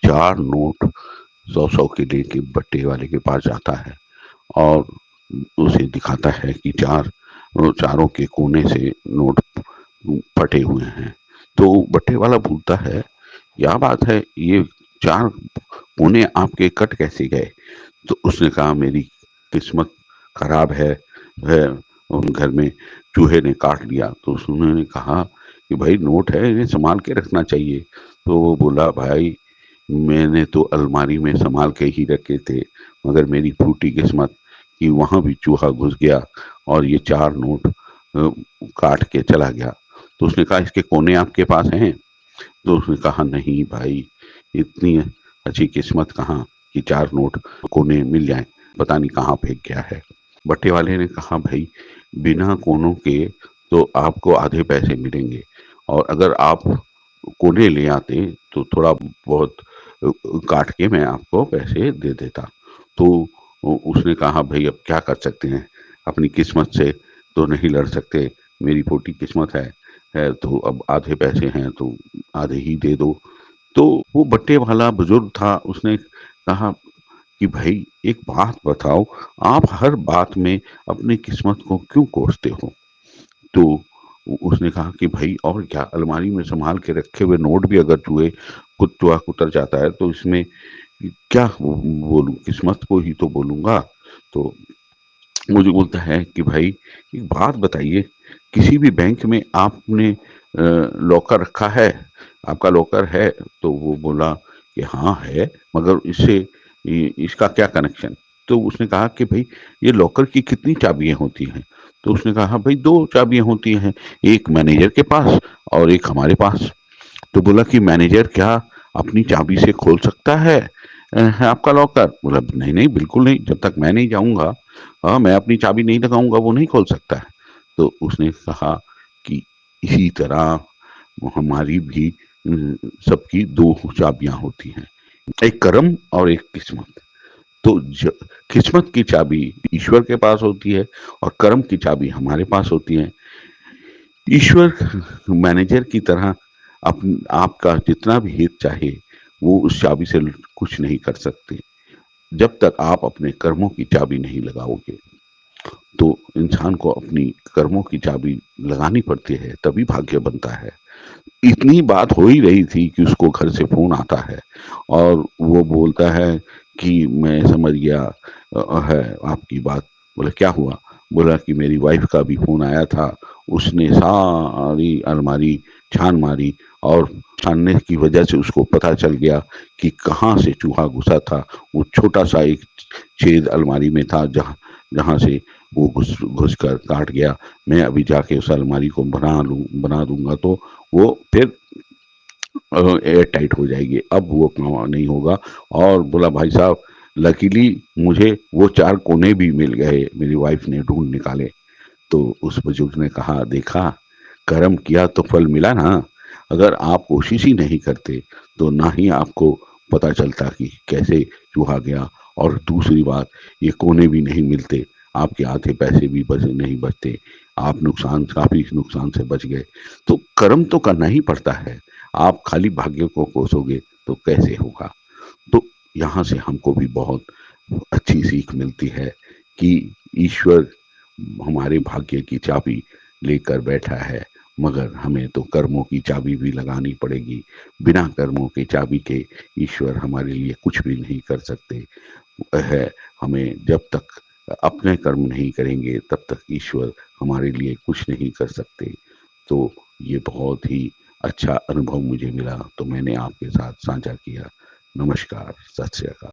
4 note 100-100 के लेके बट्टे वाले के पास जाता है और उसे दिखाता है कि चारों के कोने से नोट फटे हुए हैं। तो बट्टे वाला पूछता है, क्या बात है, ये 4 कोने आपके कट कैसे गए? तो उसने कहा, मेरी किस्मत खराब है, घर में चूहे ने काट लिया। तो उन्होंने कहा कि भाई नोट है, इन्हें संभाल के रखना चाहिए। तो वो बोला, भाई मैंने तो अलमारी में संभाल के ही रखे थे, मगर मेरी फूटी किस्मत कि वहां भी चूहा घुस गया और ये 4 नोट काट के चला गया। तो उसने कहा, इसके कोने आपके पास हैं? तो उसने कहा, नहीं भाई, इतनी अच्छी किस्मत कहाँ कि 4 नोट कोने मिल जाएं, पता नहीं कहाँ फेंक गया है। बट्टे वाले ने कहा, भाई बिना कोनों के तो आपको आधे पैसे मिलेंगे, और अगर आप कोने ले आते तो थोड़ा बहुत काट के मैं आपको पैसे दे देता। तो उसने कहा, भाई अब क्या कर सकते हैं, अपनी किस्मत से तो नहीं लड़ सकते, मेरी फूटी किस्मत है तो अब आधे पैसे हैं तो आधे ही दे दो। तो वो बट्टे वाला बुजुर्ग था, उसने कहा कि भाई एक बात बताओ, आप हर बात में अपनी किस्मत को क्यों कोसते हो? तो उसने कहा कि भाई और क्या, अलमारी में संभाल के रखे हुए नोट भी अगर चूहा कुतर जाता है तो इसमें क्या बोलूं, किस्मत को ही तो बोलूंगा। तो मुझे बोलता है कि भाई एक बात बताइए, किसी भी बैंक में आपने लॉकर रखा है, आपका लॉकर है? तो वो बोला कि हाँ है, मगर इसका क्या कनेक्शन? तो उसने कहा कि भाई ये लॉकर की कितनी चाबियां होती हैं? तो उसने कहा, भाई 2 चाबियां होती हैं, एक मैनेजर के पास और एक हमारे पास। तो बोला कि मैनेजर क्या अपनी चाबी से खोल सकता है आपका लॉकर? बोला, नहीं नहीं बिल्कुल नहीं, जब तक मैं नहीं जाऊंगा, हाँ मैं अपनी चाबी नहीं लगाऊंगा, वो नहीं खोल सकता है। तो उसने कहा कि इसी तरह हमारी भी सबकी 2 चाबियां होती हैं, एक कर्म और एक किस्मत। तो किस्मत की चाबी ईश्वर के पास होती है और कर्म की चाबी हमारे पास होती है। ईश्वर मैनेजर की तरह आपका जितना भी हित चाहे वो उस चाबी से कुछ नहीं कर सकते, जब तक आप अपने कर्मों की चाबी नहीं लगाओगे। तो इंसान को अपनी कर्मों की चाबी लगानी पड़ती है, तभी भाग्य बनता है। इतनी बात हो ही रही थी कि उसको घर से फोन आता है और वो बोलता है कि मैं समझ गया है आपकी बात। बोले, क्या हुआ? बोला कि मेरी वाइफ का भी फोन आया था, उसने सारी अलमारी छान मारी और छानने की वजह से उसको पता चल गया कि कहाँ से चूहा घुसा था। वो छोटा सा एक छेद अलमारी में था जहाँ जहाँ से वो घुस कर काट गया। मैं अभी जाके उस अलमारी को बना दूंगा तो वो फिर एयर टाइट हो जाएगी, अब वो काम नहीं होगा। और बोला, भाई साहब लकीली मुझे वो 4 कोने भी मिल गए, मेरी वाइफ ने ढूंढ निकाले। तो उस बुजुर्ग ने कहा, देखा, कर्म किया तो फल मिला ना। अगर आप कोशिश ही नहीं करते तो ना ही आपको पता चलता कि कैसे चूहा गया। और दूसरी बात, ये कोने भी नहीं मिलते, आपके आधे पैसे भी नहीं बचते, आप काफी नुकसान से बच गए। तो कर्म तो करना ही पड़ता है, आप खाली भाग्य को कोसोगे तो कैसे होगा? तो यहाँ से हमको भी बहुत अच्छी सीख मिलती है कि ईश्वर हमारे भाग्य की चाबी लेकर बैठा है, मगर हमें तो कर्मों की चाबी भी लगानी पड़ेगी। बिना कर्मों की चाबी के ईश्वर हमारे लिए कुछ भी नहीं कर सकते है। हमें जब तक अपने कर्म नहीं करेंगे तब तक ईश्वर हमारे लिए कुछ नहीं कर सकते। तो ये बहुत ही अच्छा अनुभव मुझे मिला, तो मैंने आपके साथ साझा किया। नमस्कार, सत श्री अकाल।